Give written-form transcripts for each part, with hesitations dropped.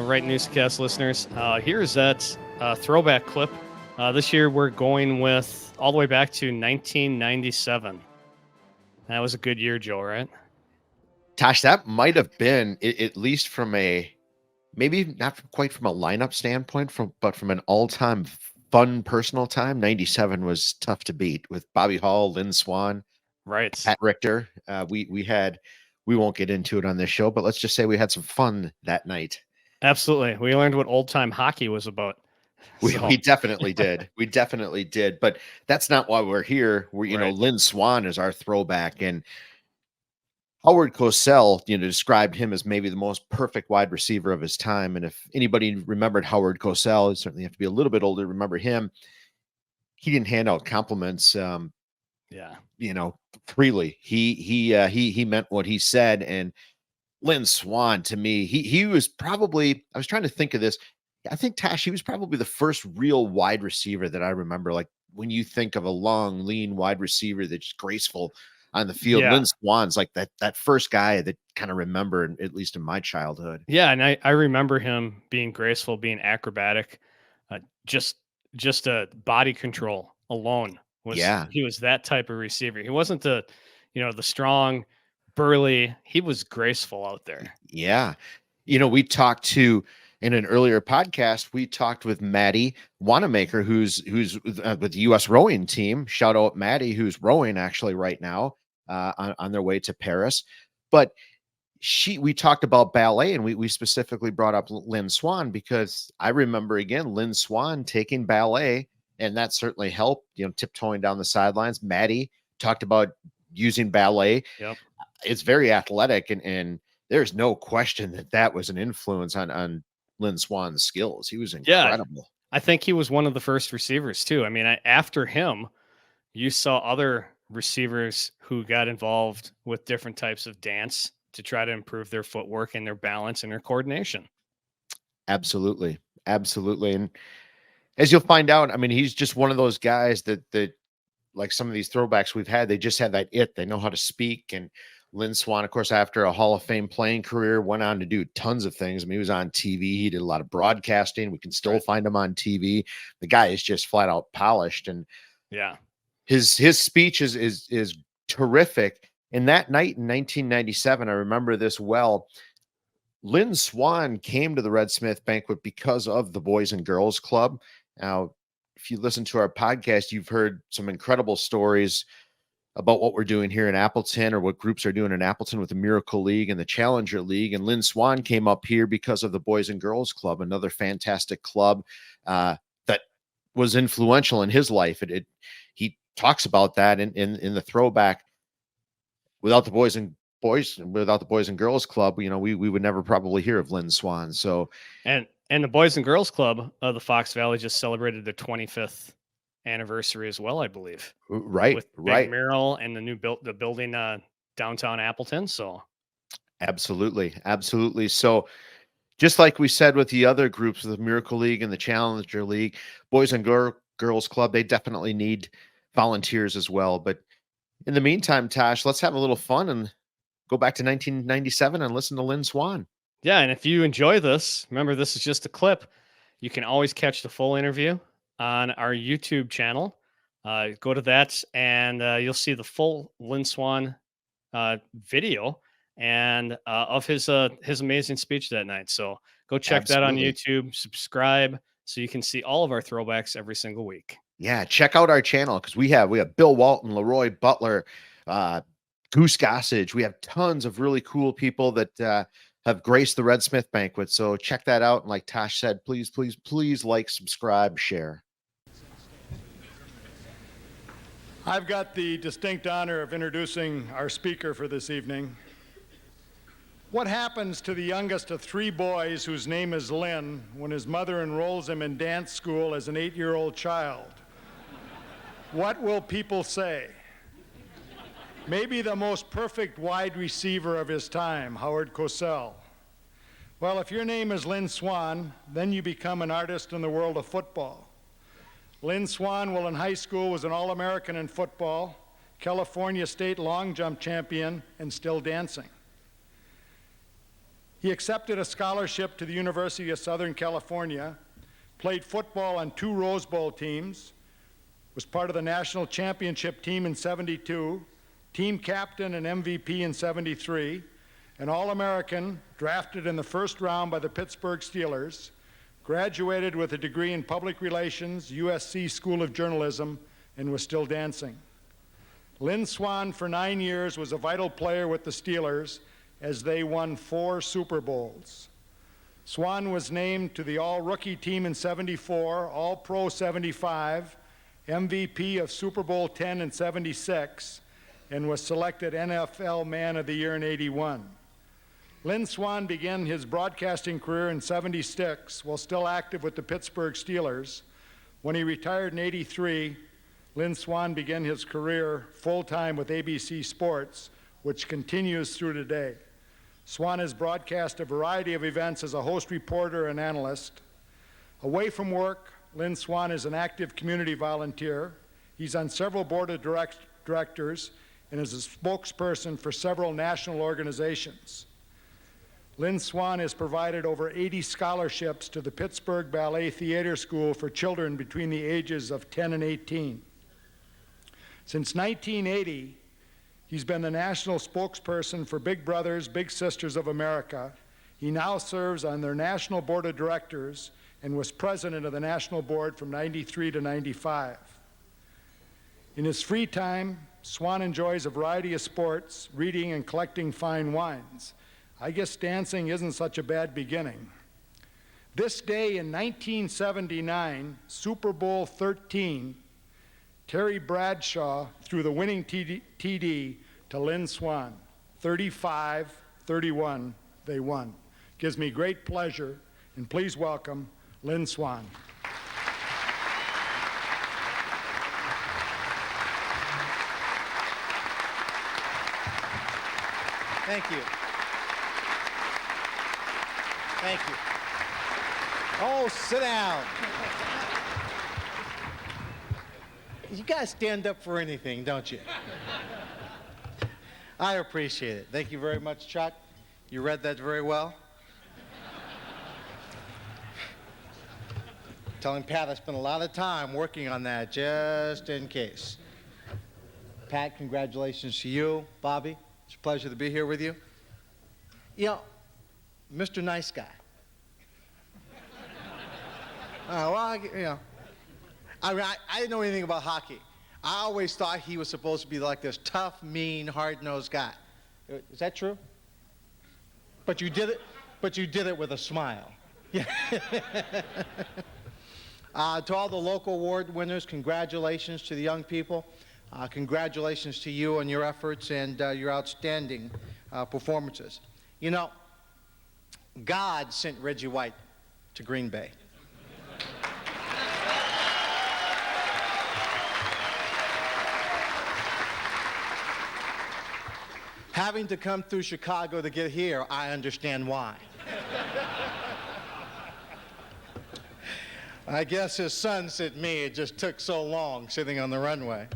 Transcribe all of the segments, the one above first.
right, Newsa-Cast listeners. Here's that throwback clip. This year we're going with all the way back to 1997. That was a good year, Joe, right? Tosh, that might have been, at least from maybe not quite from a lineup standpoint, but from an all-time fun personal time. 97 was tough to beat with Bobby Hall, Lynn Swann, Right. Pat Richter. We won't get into it on this show, but let's just say we had some fun that night. Absolutely. We learned what old-time hockey was about. We definitely did. We definitely did. But that's not why we're here. Lynn Swann is our throwback. And Howard Cosell, described him as maybe the most perfect wide receiver of his time. And if anybody remembered Howard Cosell, you certainly have to be a little bit older to remember him. He didn't hand out compliments, freely. He meant what he said. And Lynn Swann, to me, he was probably, I was trying to think of this. I think, Tash, he was probably the first real wide receiver that I remember. Like when you think of a long, lean wide receiver that's graceful on the field, Lynn Swann's like that first guy that kind of remember, at least in my childhood. Yeah, and I remember him being graceful, being acrobatic, just a body control alone he was that type of receiver. He wasn't the strong, burly. He was graceful out there. Yeah. We talked to, in an earlier podcast, we talked with Maddie Wanamaker, who's with the U.S. rowing team. Shout out Maddie, who's rowing actually right now on their way to Paris. But we talked about ballet, and we specifically brought up Lynn Swann because I remember, again, Lynn Swann taking ballet, and that certainly helped, tiptoeing down the sidelines. Maddie talked about using ballet. Yep. It's very athletic, and there's no question that was an influence on Lynn Swann's skills. He was incredible. Yeah, I think he was one of the first receivers too. I mean, after him, you saw other receivers who got involved with different types of dance to try to improve their footwork and their balance and their coordination. Absolutely. Absolutely. And as you'll find out, I mean, he's just one of those guys that like some of these throwbacks we've had, they just have that it. They know how to speak. And Lynn Swann, of course, after a Hall of Fame playing career, went on to do tons of things. I mean, he was on TV. He did a lot of broadcasting. We can still find him on TV. The guy is just flat out polished. And yeah, his speech is terrific. And that night in 1997, I remember this well. Lynn Swann came to the Red Smith Banquet because of the Boys and Girls Club. Now, if you listen to our podcast, you've heard some incredible stories about what we're doing here in Appleton, or what groups are doing in Appleton with the Miracle League and the Challenger League. And Lynn Swann came up here because of the Boys and Girls Club, another fantastic club that was influential in his life. He talks about that in the throwback. Without the Boys and Girls Club, we would never probably hear of Lynn Swann. So, and the Boys and Girls Club of the Fox Valley just celebrated their 25th anniversary as well, I believe. Right, with big mural and the building downtown Appleton. So, absolutely. So, just like we said with the other groups, the Miracle League and the Challenger League, Boys and Girls Club, they definitely need volunteers as well. But in the meantime, Tash, let's have a little fun and go back to 1997 and listen to Lynn Swann. Yeah, and if you enjoy this, remember this is just a clip. You can always catch the full interview on our YouTube channel. Go to that, and you'll see the full Lynn Swann video and of his amazing speech that night. So go check that on YouTube. Subscribe so you can see all of our throwbacks every single week. Yeah, check out our channel because we have Bill Walton, Leroy Butler, Goose Gossage. We have tons of really cool people that have graced the Red Smith Banquet. So check that out. And like Tosh said, please like, subscribe, share. I've got the distinct honor of introducing our speaker for this evening. What happens to the youngest of three boys whose name is Lynn when his mother enrolls him in dance school as an 8-year-old child? What will people say? Maybe the most perfect wide receiver of his time, Howard Cosell. Well, if your name is Lynn Swann, then you become an artist in the world of football. Lynn Swann, while in high school, was an All-American in football, California State long jump champion, and still dancing. He accepted a scholarship to the University of Southern California, played football on 2 Rose Bowl teams, was part of the national championship team in '72, team captain and MVP in '73, an All-American drafted in the first round by the Pittsburgh Steelers, graduated with a degree in public relations, USC School of Journalism, and was still dancing. Lynn Swann, for 9 years, was a vital player with the Steelers as they won 4 Super Bowls. Swann was named to the All-Rookie team in '74, All-Pro '75, MVP of Super Bowl X in '76, and was selected NFL Man of the Year in '81. Lynn Swann began his broadcasting career in '76 while still active with the Pittsburgh Steelers. When he retired in '83, Lynn Swann began his career full-time with ABC Sports, which continues through today. Swann has broadcast a variety of events as a host, reporter, and analyst. Away from work, Lynn Swann is an active community volunteer. He's on several board of directors and is a spokesperson for several national organizations. Lynn Swann has provided over 80 scholarships to the Pittsburgh Ballet Theater School for children between the ages of 10 and 18. Since 1980, he's been the national spokesperson for Big Brothers, Big Sisters of America. He now serves on their national board of directors and was president of the national board from '93 to '95. In his free time, Swann enjoys a variety of sports, reading, and collecting fine wines. I guess dancing isn't such a bad beginning. This day in 1979, Super Bowl XIII, Terry Bradshaw threw the winning TD to Lynn Swann. 35-31, they won. Gives me great pleasure, and please welcome Lynn Swann. Thank you. Thank you. Oh, sit down. You guys stand up for anything, don't you? I appreciate it. Thank you very much, Chuck. You read that very well. Telling Pat I spent a lot of time working on that just in case. Pat, congratulations to you. Bobby, it's a pleasure to be here with you. You know, Mr. Nice Guy. I didn't know anything about hockey. I always thought he was supposed to be like this tough, mean, hard-nosed guy. Is that true? But you did it with a smile. Yeah. To all the local award winners, congratulations to the young people. Congratulations to you on your efforts and your outstanding performances. You know, God sent Reggie White to Green Bay. Having to come through Chicago to get here, I understand why. I guess his son sent me. It just took so long sitting on the runway.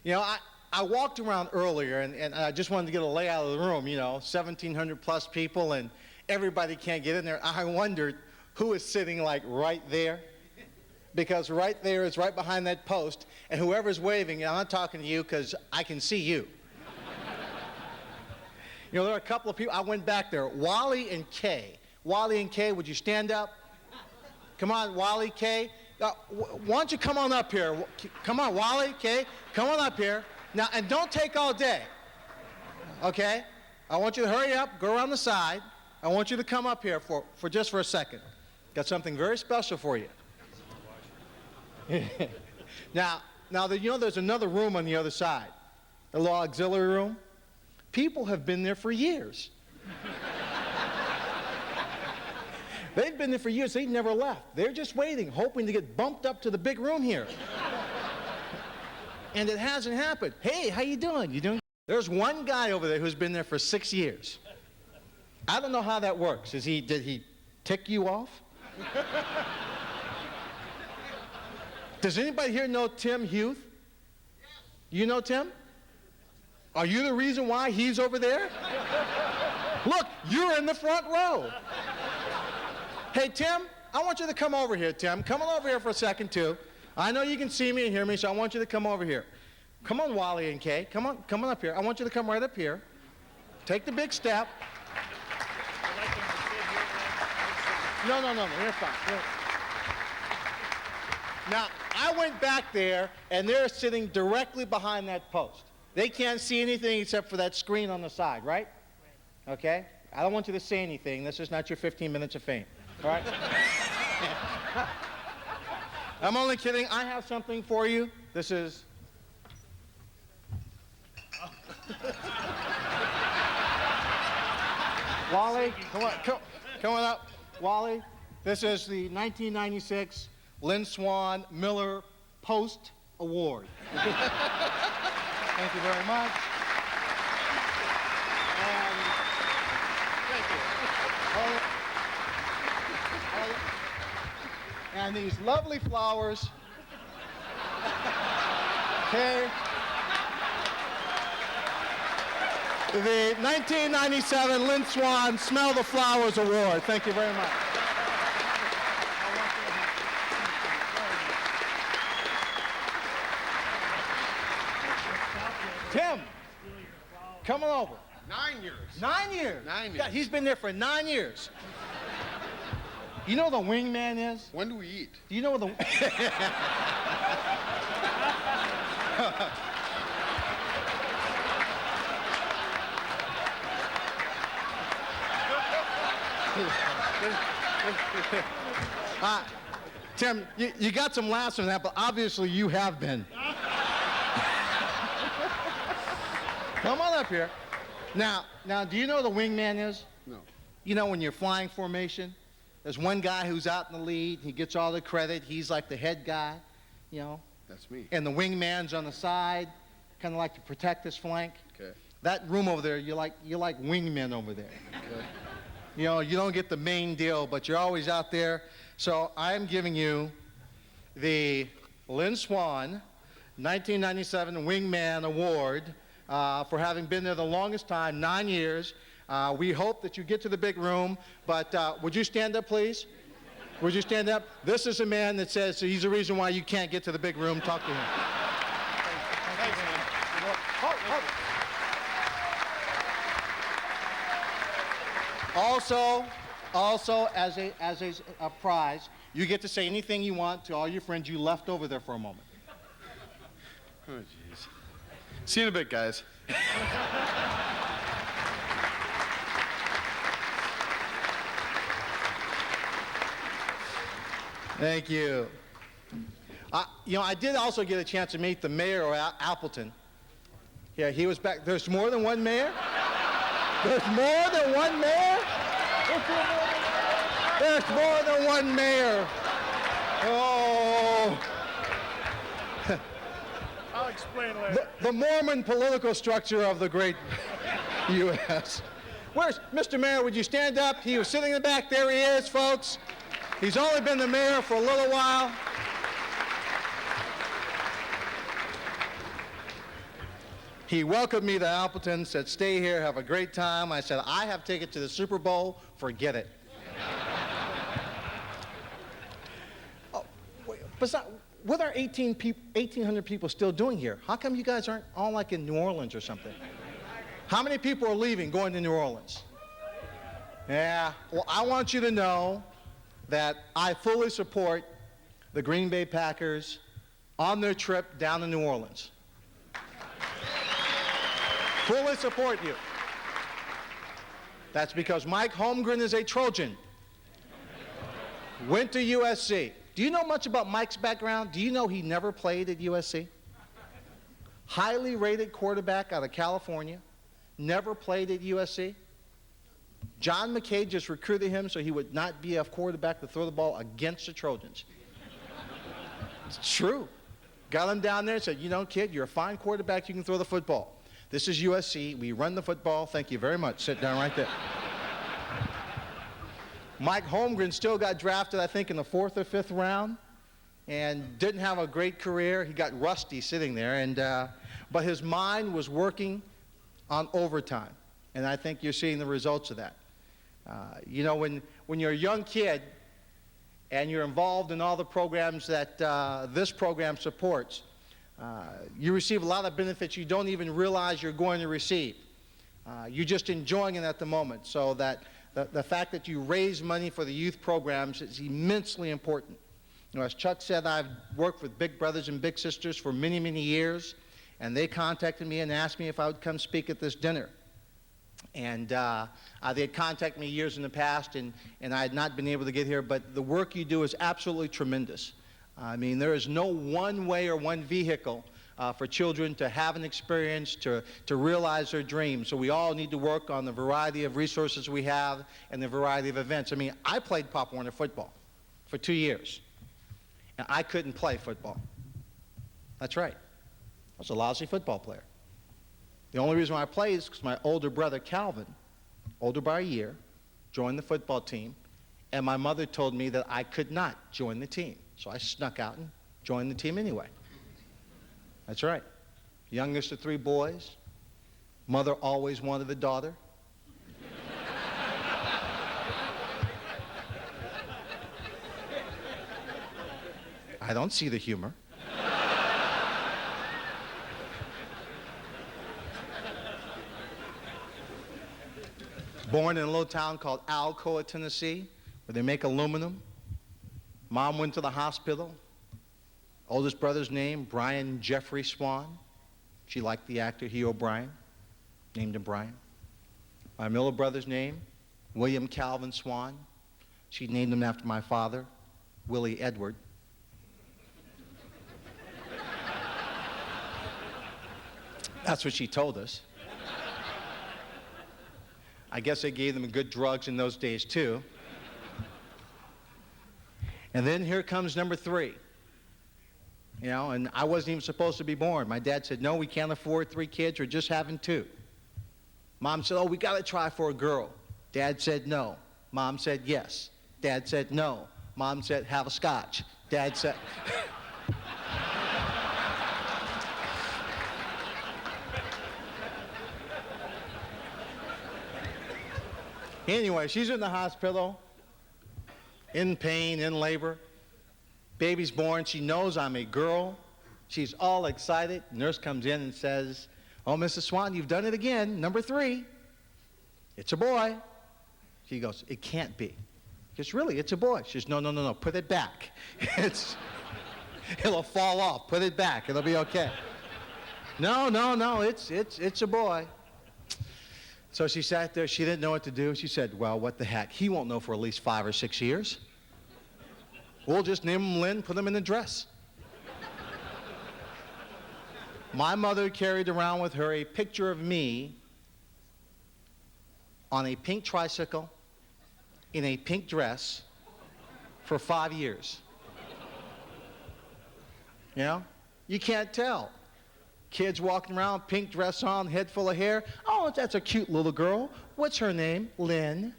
You know, I walked around earlier, and I just wanted to get a layout of the room, you know, 1,700 plus people, and everybody can't get in there. I wondered who is sitting, like, right there, because right there is right behind that post, and whoever's waving, I'm not talking to you because I can see you. You know, there are a couple of people. I went back there, Wally and Kay. Wally and Kay, would you stand up? Come on, Wally, Kay. Why don't you come on up here? Come on, Wally, Kay, come on up here. Now, and don't take all day, okay? I want you to hurry up, go around the side. I want you to come up here for just a second. Got something very special for you. Now, you know, there's another room on the other side, a little auxiliary room. People have been there for years. They've been there for years. They've never left. They're just waiting, hoping to get bumped up to the big room here. And it hasn't happened. Hey, how you doing? You doing? There's one guy over there who's been there for 6 years. I don't know how that works. Did he tick you off? Does anybody here know Tim Hughes? You know Tim? Are you the reason why he's over there? Look, you're in the front row. Hey, Tim, I want you to come over here, Tim. Come on over here for a second, too. I know you can see me and hear me, so I want you to come over here. Come on, Wally and Kay. Come on up here. I want you to come right up here. Take the big step. No, you're fine. Now, I went back there, and they're sitting directly behind that post. They can't see anything except for that screen on the side, right? Okay? I don't want you to say anything. This is not your 15 minutes of fame. All right? I'm only kidding. I have something for you. This is... Wally, come on up. Wally, this is the 1996 Lynn Swann Miller Post Award. Thank you very much. And thank you. And these lovely flowers. Okay. The 1997 Lynn Swann Smell the Flowers Award. Thank you very much. Tim, come on over. 9 years. 9 years? 9 years. God, he's been there for 9 years. You know what the wingman is? When do we eat? Do you know what the... Tim, you got some laughs from that, but obviously you have been. Come on up here. Now, do you know what the wingman is? No. You know when you're flying formation, there's one guy who's out in the lead. He gets all the credit. He's like the head guy, you know. That's me. And the wingman's on the side, kind of like to protect his flank. Okay. That room over there, you like wingmen over there. Okay. You know, you don't get the main deal, but you're always out there. So I am giving you the Lynn Swann 1997 Wingman Award for having been there the longest time, 9 years. We hope that you get to the big room, but would you stand up, please? Would you stand up? This is a man that says he's the reason why you can't get to the big room. Talk to him. Thanks, man. Also, as a prize, you get to say anything you want to all your friends you left over there for a moment. Oh, jeez. See you in a bit, guys. Thank you. You know, I did also get a chance to meet the mayor of Appleton. Yeah, he was back. There's more than one mayor? There's more than one mayor? There's more than one mayor. Oh. I'll explain later. The Mormon political structure of the great U.S. Where's Mr. Mayor? Would you stand up? He was sitting in the back. There he is, folks. He's only been the mayor for a little while. He welcomed me to Appleton, said, stay here, have a great time. I said, I have tickets to the Super Bowl, forget it. Oh, wait, besides, what are 1,800 people still doing here? How come you guys aren't all like in New Orleans or something? How many people are leaving, going to New Orleans? Yeah, well, I want you to know that I fully support the Green Bay Packers on their trip down to New Orleans. Fully support you. That's because Mike Holmgren is a Trojan. Went to USC. Do you know much about Mike's background? Do you know he never played at USC? Highly rated quarterback out of California. Never played at USC. John McKay just recruited him so he would not be a quarterback to throw the ball against the Trojans. It's true. Got him down there and said, you know, kid, you're a fine quarterback. You can throw the football. This is USC. We run the football. Thank you very much. Sit down right there. Mike Holmgren still got drafted, I think, in the 4th or 5th round and didn't have a great career. He got rusty sitting there, but his mind was working on overtime. And I think you're seeing the results of that. You know, when you're a young kid and you're involved in all the programs that this program supports, you receive a lot of benefits you don't even realize you're going to receive. You're just enjoying it at the moment. So that the fact that you raise money for the youth programs is immensely important. You know, as Chuck said, I've worked with Big Brothers and Big Sisters for many, many years, and they contacted me and asked me if I would come speak at this dinner. And they had contacted me years in the past, and I had not been able to get here, but the work you do is absolutely tremendous. I mean, there is no one way or one vehicle for children to have an experience, to realize their dreams. So we all need to work on the variety of resources we have and the variety of events. I mean, I played Pop Warner football for 2 years, and I couldn't play football. That's right. I was a lousy football player. The only reason why I played is because my older brother, Calvin, older by a year, joined the football team, and my mother told me that I could not join the team. So I snuck out and joined the team anyway. That's right. Youngest of 3 boys. Mother always wanted a daughter. I don't see the humor. Born in a little town called Alcoa, Tennessee, where they make aluminum. Mom went to the hospital. Oldest brother's name, Brian Jeffrey Swann. She liked the actor Hugh O'Brien, named him Brian. My middle brother's name, William Calvin Swann. She named him after my father, Willie Edward. That's what she told us. I guess they gave them good drugs in those days, too. And then here comes number 3. You know, and I wasn't even supposed to be born. My dad said, no, we can't afford 3 kids. We're just having 2. Mom said, oh, we got to try for a girl. Dad said no. Mom said yes. Dad said no. Mom said, have a scotch. Dad said... Anyway, she's in the hospital, in pain, in labor. Baby's born. She knows I'm a girl. She's all excited. Nurse comes in and says, oh, Mrs. Swann, you've done it again. Number 3. It's a boy. She goes, it can't be. She goes, really, it's a boy. She says, no, put it back. It'll fall off. Put it back. It'll be okay. No, it's a boy. So she sat there, she didn't know what to do. She said, well, what the heck? He won't know for at least 5 or 6 years. We'll just name him Lynn, put him in a dress. My mother carried around with her a picture of me on a pink tricycle in a pink dress for 5 years. You know? You can't tell. Kids walking around, pink dress on, head full of hair. Oh, that's a cute little girl. What's her name? Lynn.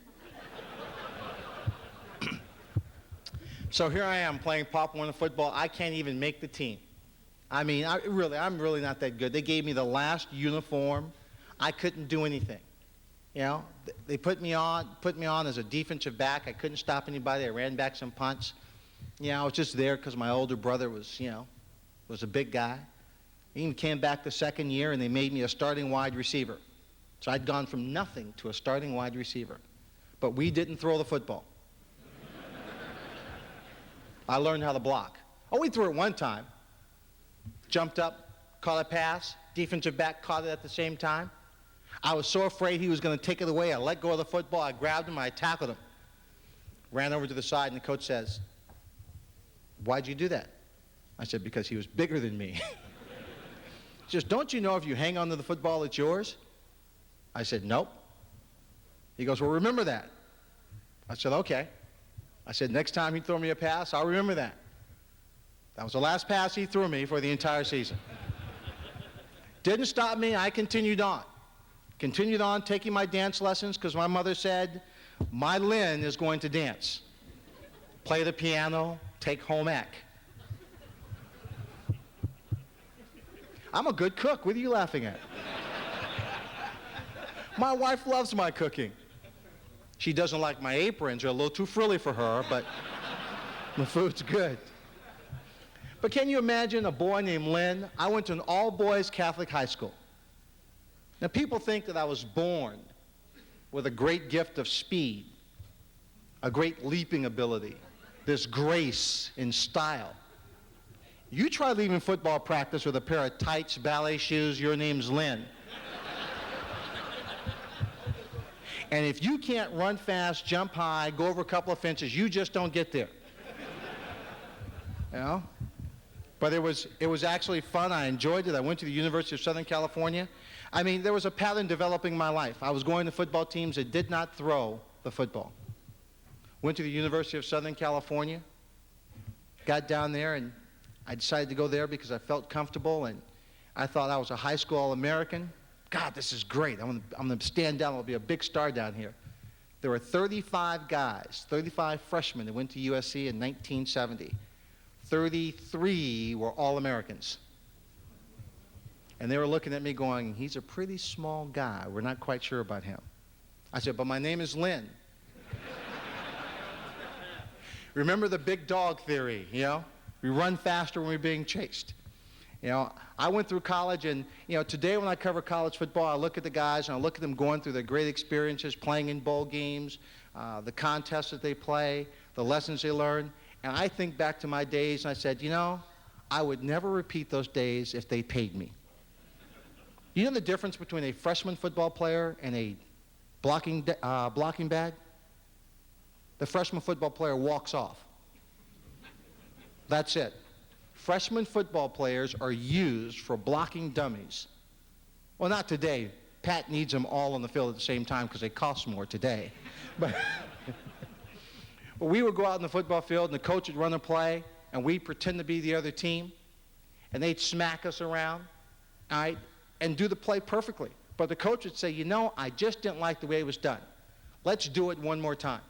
So here I am playing Pop Warner football. I can't even make the team. I mean, I'm really not that good. They gave me the last uniform. I couldn't do anything. You know, they put me on as a defensive back. I couldn't stop anybody. I ran back some punts. You know, I was just there because my older brother was a big guy. He even came back the second year, and they made me a starting wide receiver. So I'd gone from nothing to a starting wide receiver. But we didn't throw the football. I learned how to block. Oh, we threw it one time. Jumped up, caught a pass. Defensive back caught it at the same time. I was so afraid he was going to take it away. I let go of the football. I grabbed him. I tackled him. Ran over to the side, and the coach says, why'd you do that? I said, because he was bigger than me. He says, don't you know if you hang on to the football, it's yours? I said, nope. He goes, well, remember that. I said, okay. I said, next time he throw me a pass, I'll remember that. That was the last pass he threw me for the entire season. Didn't stop me. I continued on. Continued on taking my dance lessons because my mother said, my Lynn is going to dance. Play the piano, take home ec. I'm a good cook. What are you laughing at? My wife loves my cooking. She doesn't like my aprons. They're a little too frilly for her, but the food's good. But can you imagine a boy named Lynn? I went to an all-boys Catholic high school. Now, people think that I was born with a great gift of speed, a great leaping ability, this grace and style. You try leaving football practice with a pair of tights, ballet shoes, your name's Lynn. And if you can't run fast, jump high, go over a couple of fences, you just don't get there. You know? But it was actually fun. I enjoyed it. I went to the University of Southern California. I mean, there was a pattern developing in my life. I was going to football teams that did not throw the football. Went to the University of Southern California, got down there, and I decided to go there because I felt comfortable, and I thought I was a high school All-American. God, this is great. I'm going to stand down. I'll be a big star down here. There were 35 guys, 35 freshmen that went to USC in 1970. 33 were All-Americans. And they were looking at me going, he's a pretty small guy. We're not quite sure about him. I said, but my name is Lynn. Remember the big dog theory, you know? We run faster when we're being chased. You know, I went through college, and, you know, today when I cover college football, I look at the guys and I look at them going through their great experiences, playing in bowl games, the contests that they play, the lessons they learn, and I think back to my days and I said, you know, I would never repeat those days if they paid me. You know the difference between a freshman football player and a blocking bag? The freshman football player walks off. That's it. Freshman football players are used for blocking dummies. Well, not today. Pat needs them all on the field at the same time because they cost more today. But we would go out in the football field and the coach would run a play and we'd pretend to be the other team and they'd smack us around, all right, and do the play perfectly. But the coach would say, you know, I just didn't like the way it was done. Let's do it one more time.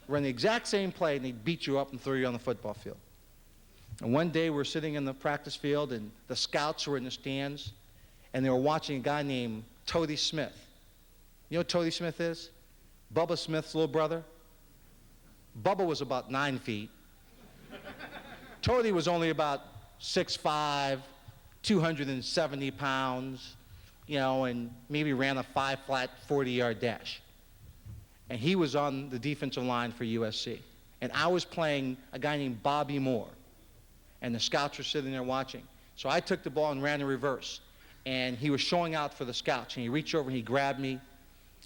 Run the exact same play and they'd beat you up and throw you on the football field. And one day we were sitting in the practice field and the scouts were in the stands and they were watching a guy named Toady Smith. You know what Toady Smith is? Bubba Smith's little brother. Bubba was about 9 feet. Toady was only about 6'5", 270 pounds, you know, and maybe ran a 5-flat 40-yard dash. And he was on the defensive line for USC. And I was playing a guy named Bobby Moore. And the scouts were sitting there watching. So I took the ball and ran in reverse. And he was showing out for the scouts. And he reached over and he grabbed me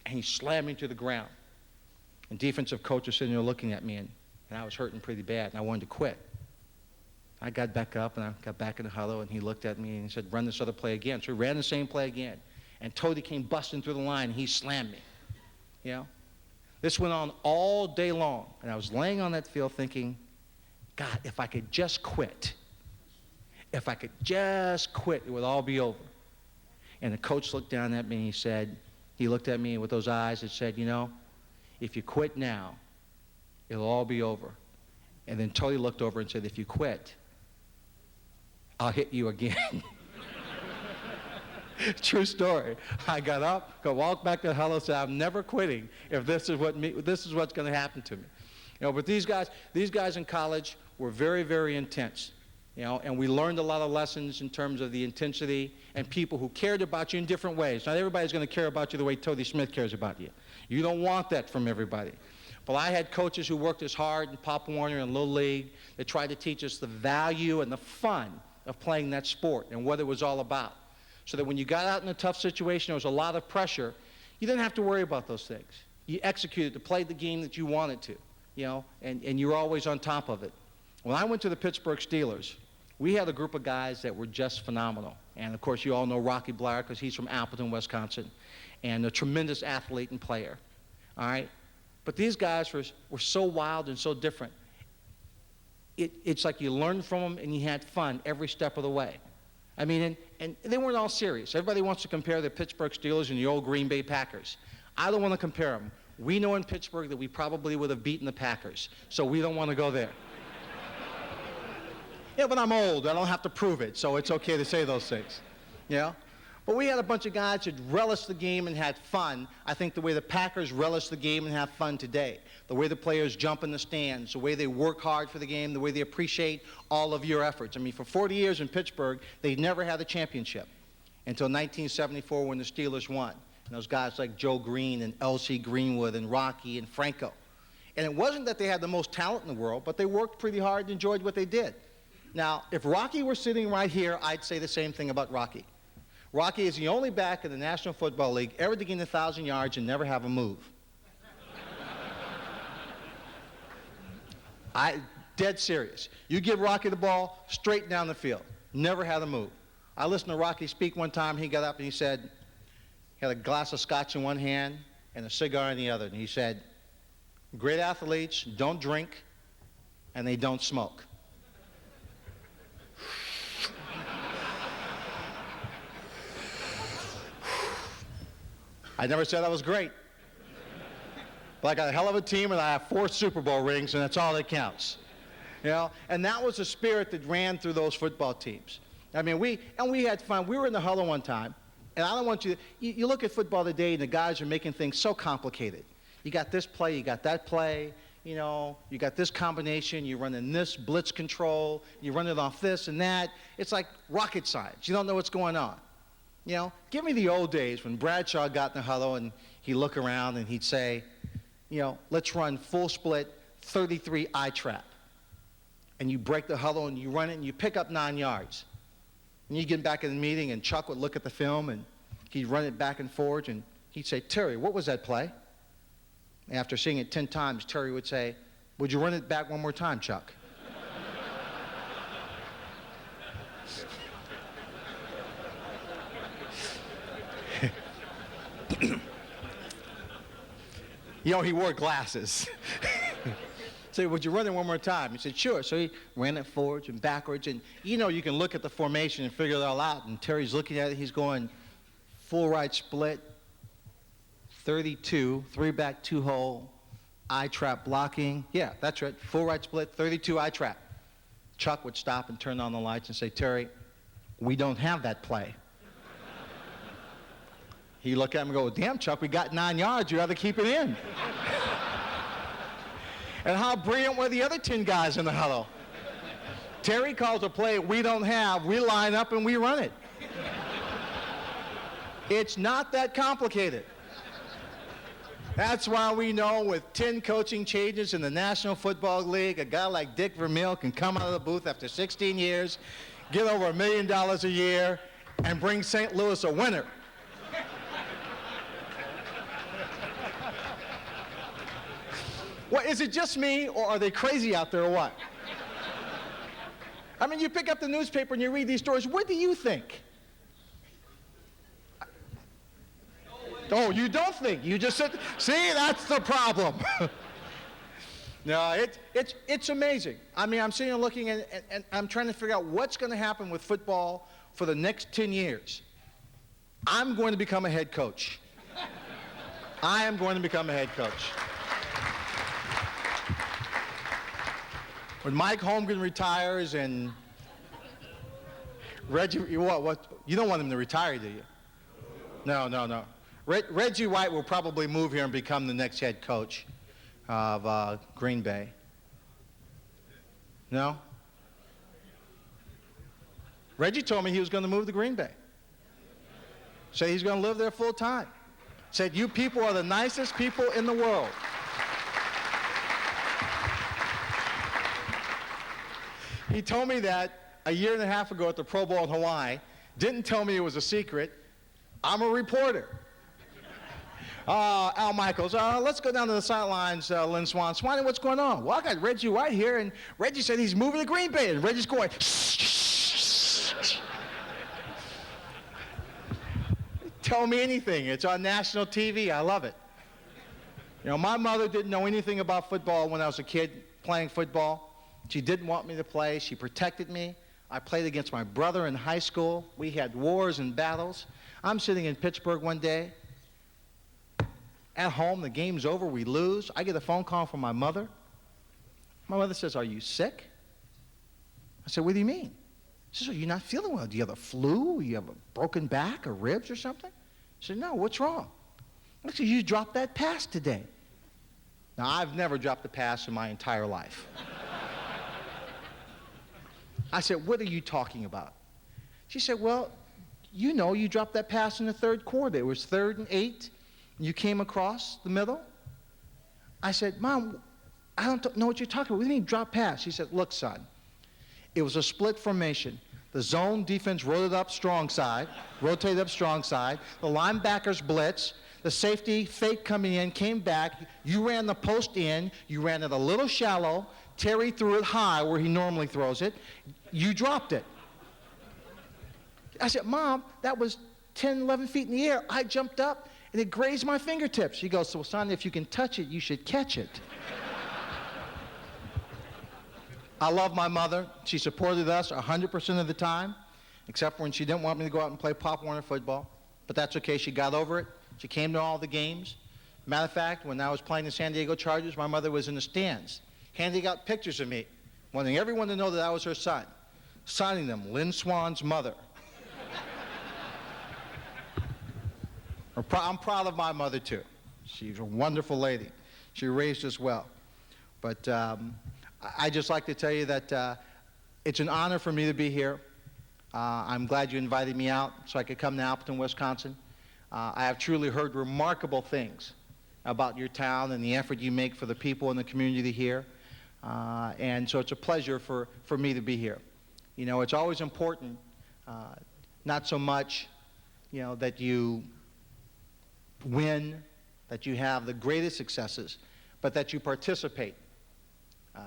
and he slammed me to the ground. And defensive coach was sitting there looking at me, and I was hurting pretty bad, and I wanted to quit. I got back up and I got back in the huddle, and he looked at me and he said, run this other play again. So we ran the same play again. And Toady came busting through the line and he slammed me. You know? This went on all day long. And I was laying on that field thinking, God, if I could just quit. If I could just quit, it would all be over. And the coach looked down at me and he looked at me with those eyes and said, you know, if you quit now, it'll all be over. And then Toady looked over and said, if you quit, I'll hit you again. True story. I got up, walked back to the huddle, and said, I'm never quitting if this is what's going to happen to me. You know, but these guys in college were very, very intense. You know, and we learned a lot of lessons in terms of the intensity and people who cared about you in different ways. Not everybody's going to care about you the way Toady Smith cares about you. You don't want that from everybody. But I had coaches who worked as hard in Pop Warner and Little League that tried to teach us the value and the fun of playing that sport and what it was all about. So that when you got out in a tough situation, there was a lot of pressure, you didn't have to worry about those things. You executed to play the game that you wanted to, you know, and you were always on top of it. When I went to the Pittsburgh Steelers, we had a group of guys that were just phenomenal. And of course, you all know Rocky Bleier because he's from Appleton, Wisconsin, and a tremendous athlete and player, all right? But these guys were so wild and so different. It's like you learned from them and you had fun every step of the way. I mean, and they weren't all serious. Everybody wants to compare the Pittsburgh Steelers and the old Green Bay Packers. I don't want to compare them. We know in Pittsburgh that we probably would have beaten the Packers, so we don't want to go there. Yeah, but I'm old. I don't have to prove it, so it's okay to say those things. You know? But we had a bunch of guys that relished the game and had fun. I think the way the Packers relish the game and have fun today, the way the players jump in the stands, the way they work hard for the game, the way they appreciate all of your efforts. I mean, for 40 years in Pittsburgh, they never had a championship until 1974 when the Steelers won. And those guys like Joe Green and L.C. Greenwood and Rocky and Franco. And it wasn't that they had the most talent in the world, but they worked pretty hard and enjoyed what they did. Now, if Rocky were sitting right here, I'd say the same thing about Rocky. Rocky is the only back in the National Football League ever to gain 1,000 yards and never have a move. Dead serious. You give Rocky the ball, straight down the field. Never had a move. I listened to Rocky speak one time. He got up and he said, he had a glass of scotch in one hand and a cigar in the other. And he said, great athletes don't drink and they don't smoke. I never said I was great. But I got a hell of a team, and I have 4 Super Bowl rings, and that's all that counts. You know? And that was the spirit that ran through those football teams. I mean, we had fun. We were in the huddle one time, and I don't want you look at football today, and the guys are making things so complicated. You got this play, you got that play, you know, you got this combination, you're running this blitz control, you run it off this and that. It's like rocket science. You don't know what's going on. You know, give me the old days when Bradshaw got in the huddle and he'd look around and he'd say, you know, let's run full split 33 I trap. And you break the huddle and you run it and you pick up 9 yards. And you get back in the meeting and Chuck would look at the film and he'd run it back and forth and he'd say, Terry, what was that play? And after seeing it 10 times, Terry would say, would you run it back one more time, Chuck? You know, he wore glasses. So would you run it one more time? He said, sure. So he ran it forwards and backwards. And, you know, you can look at the formation and figure it all out. And Terry's looking at it. He's going full right split, 32, 3-back, 2-hole, I-trap blocking. Yeah, that's right. Full right split, 32 I-trap. Chuck would stop and turn on the lights and say, Terry, we don't have that play. He'd look at him and go, damn, Chuck, we got 9 yards. You ought to keep it in. And how brilliant were the other 10 guys in the huddle? Terry calls a play we don't have. We line up and we run it. It's not that complicated. That's why we know with 10 coaching changes in the National Football League, a guy like Dick Vermeil can come out of the booth after 16 years, get over $1 million a year, and bring St. Louis a winner. What, is it just me, or are they crazy out there, or what? I mean, you pick up the newspaper and you read these stories. What do you think? Oh, you don't think. You just sit. See, that's the problem. No, it's amazing. I mean, I'm sitting and looking and I'm trying to figure out what's going to happen with football for the next 10 years. I'm going to become a head coach. I am going to become a head coach. When Mike Holmgren retires and Reggie, what? You don't want him to retire, do you? No. Reggie White will probably move here and become the next head coach of Green Bay. No? Reggie told me he was going to move to Green Bay. Said he's going to live there full time. Said, you people are the nicest people in the world. He told me that a year and a half ago at the Pro Bowl in Hawaii. Didn't tell me it was a secret. I'm a reporter. Al Michaels, let's go down to the sidelines, Lynn Swann. Swann, what's going on? Well, I got Reggie White here, and Reggie said he's moving to Green Bay, and Reggie's going, tell me anything. It's on national TV. I love it. You know, my mother didn't know anything about football when I was a kid playing football. She didn't want me to play. She protected me. I played against my brother in high school. We had wars and battles. I'm sitting in Pittsburgh one day. At home, the game's over, we lose. I get a phone call from my mother. My mother says, are you sick? I said, what do you mean? She said, "You're not feeling well. Do you have a flu? You have a broken back or ribs or something?" I said, "No, what's wrong?" I said, "You dropped that pass today." Now, I've never dropped a pass in my entire life. I said, "What are you talking about?" She said, "Well, you know, you dropped that pass in the third quarter. It was 3rd and 8, and you came across the middle." I said, "Mom, I don't know what you're talking about. What do you mean drop pass?" She said, "Look, son, it was a split formation. The zone defense rotated up strong side. The linebackers blitz. The safety fake coming in, came back. You ran the post in. You ran it a little shallow. Terry threw it high where he normally throws it. You dropped it." I said, "Mom, that was 10, 11 feet in the air. I jumped up and it grazed my fingertips." She goes, "So, son, if you can touch it, you should catch it." I love my mother. She supported us 100% of the time, except for when she didn't want me to go out and play Pop Warner football. But that's okay. She got over it. She came to all the games. Matter of fact, when I was playing the San Diego Chargers, my mother was in the stands, handing out pictures of me, wanting everyone to know that I was her son, signing them, Lynn Swann's mother. I'm proud of my mother, too. She's a wonderful lady. She raised us well. But I just like to tell you that it's an honor for me to be here. I'm glad you invited me out so I could come to Appleton, Wisconsin. I have truly heard remarkable things about your town and the effort you make for the people in the community here. And so it's a pleasure for me to be here. You know, it's always important, not so much, you know, that you win, that you have the greatest successes, but that you participate,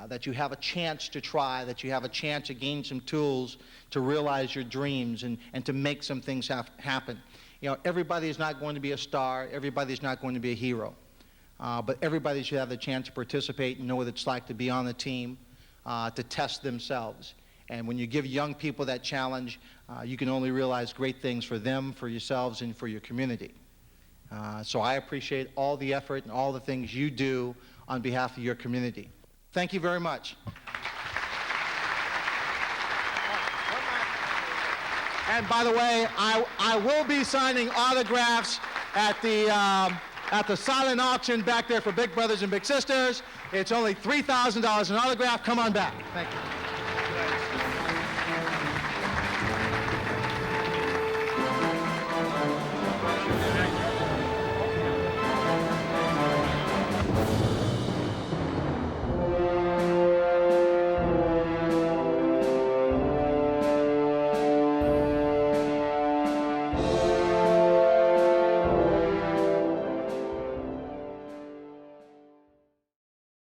that you have a chance to try, that you have a chance to gain some tools to realize your dreams and to make some things happen. You know, everybody is not going to be a star. Everybody's not going to be a hero. But everybody should have the chance to participate and know what it's like to be on the team, to test themselves. And when you give young people that challenge, you can only realize great things for them, for yourselves, and for your community. So I appreciate all the effort and all the things you do on behalf of your community. Thank you very much. And by the way, I will be signing autographs at the silent auction back there for Big Brothers and Big Sisters. It's only $3,000 an autograph. Come on back. Thank you.